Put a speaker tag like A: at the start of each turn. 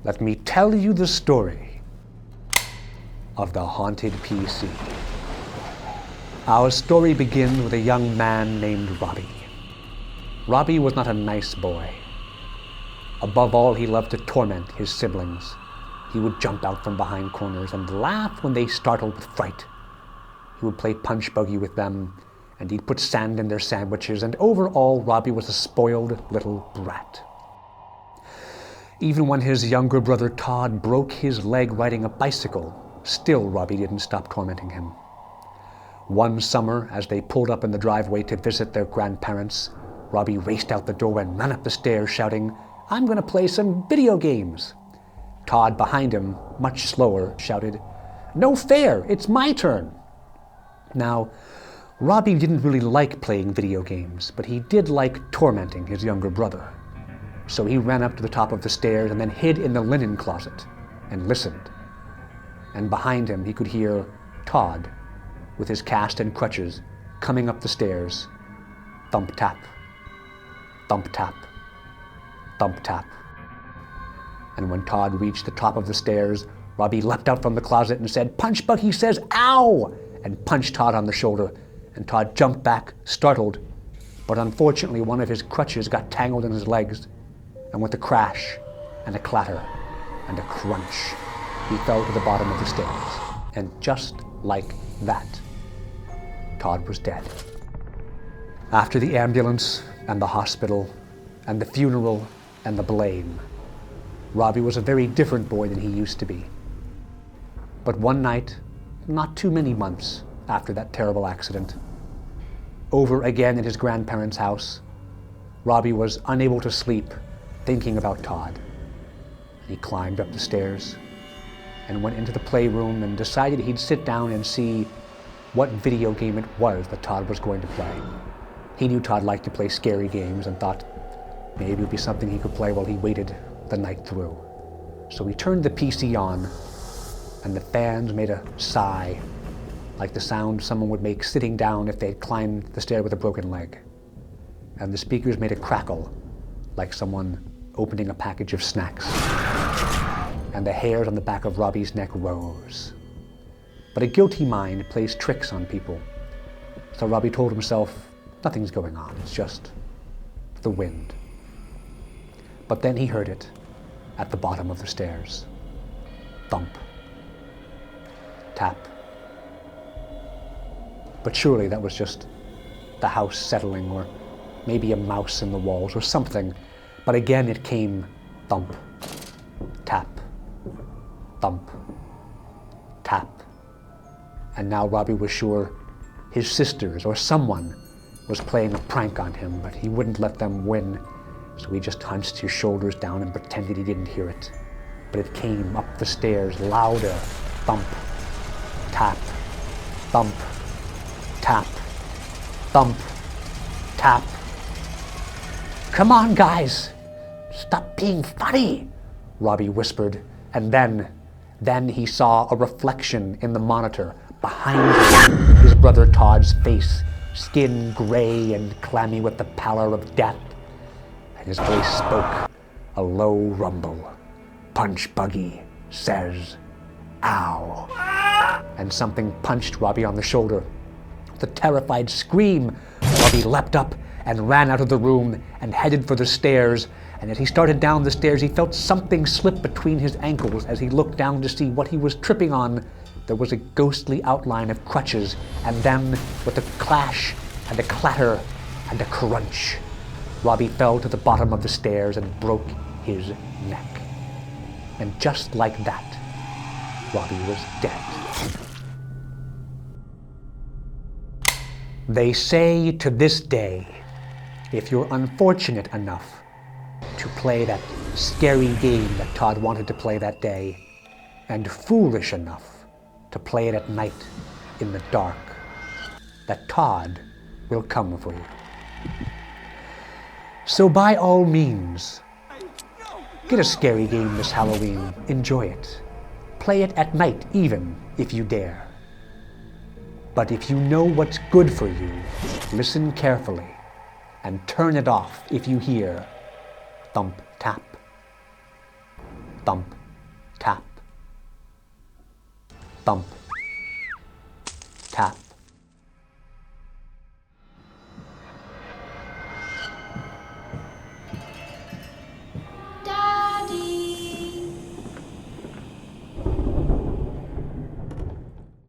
A: let me tell you the story of the haunted PC. Our story begins with a young man named Robbie. Robbie was not a nice boy. Above all, he loved to torment his siblings. He would jump out from behind corners and laugh when they startled with fright. He would play punch buggy with them, and he'd put sand in their sandwiches, and overall, Robbie was a spoiled little brat. Even when his younger brother Todd broke his leg riding a bicycle, still Robbie didn't stop tormenting him. One summer, as they pulled up in the driveway to visit their grandparents, Robbie raced out the door and ran up the stairs shouting, "I'm going to play some video games." Todd, behind him, much slower, shouted, "No fair, it's my turn." Now, Robbie didn't really like playing video games, but he did like tormenting his younger brother. So he ran up to the top of the stairs and then hid in the linen closet and listened. And behind him he could hear Todd, with his cast and crutches, coming up the stairs. Thump tap, thump tap, thump tap. And when Todd reached the top of the stairs, Robbie leapt out from the closet and said, "Punch Buggy says ow!" and punched Todd on the shoulder. And Todd jumped back, startled, but unfortunately one of his crutches got tangled in his legs, and with a crash and a clatter and a crunch, he fell to the bottom of the stairs. And just like that, Todd was dead. After the ambulance and the hospital and the funeral and the blame, Robbie was a very different boy than he used to be. But one night, not too many months after that terrible accident, over again at his grandparents' house, Robbie was unable to sleep, thinking about Todd. He climbed up the stairs and went into the playroom and decided he'd sit down and see what video game it was that Todd was going to play. He knew Todd liked to play scary games and thought maybe it would be something he could play while he waited the night through. So he turned the PC on, and the fans made a sigh, like the sound someone would make sitting down if they had climbed the stair with a broken leg. And the speakers made a crackle, like someone opening a package of snacks. And the hairs on the back of Robbie's neck rose. But a guilty mind plays tricks on people. So Robbie told himself, nothing's going on, it's just the wind. But then he heard it at the bottom of the stairs. Thump. Tap. But surely that was just the house settling, or maybe a mouse in the walls or something. But again it came thump, tap, thump, tap. And now Robbie was sure his sisters or someone was playing a prank on him, but he wouldn't let them win. So he just hunched his shoulders down and pretended he didn't hear it. But it came up the stairs louder. Thump, tap, thump, tap, thump, tap. "Come on, guys, stop being funny," Robbie whispered. And then he saw a reflection in the monitor behind him, his brother Todd's face, skin gray and clammy with the pallor of death. And his voice spoke, a low rumble. "Punch Buggy says ow." And something punched Robbie on the shoulder. With a terrified scream, Robbie leapt up and ran out of the room and headed for the stairs. And as he started down the stairs, he felt something slip between his ankles. As he looked down to see what he was tripping on, there was a ghostly outline of crutches. And then, with a clash and a clatter and a crunch, Robbie fell to the bottom of the stairs and broke his neck. And just like that, Robbie was dead. They say to this day, if you're unfortunate enough to play that scary game that Todd wanted to play that day, and foolish enough to play it at night in the dark, that Todd will come for you. So by all means, get a scary game this Halloween. Enjoy it. Play it at night, even if you dare. But if you know what's good for you, listen carefully and turn it off if you hear thump tap, thump thump, tap,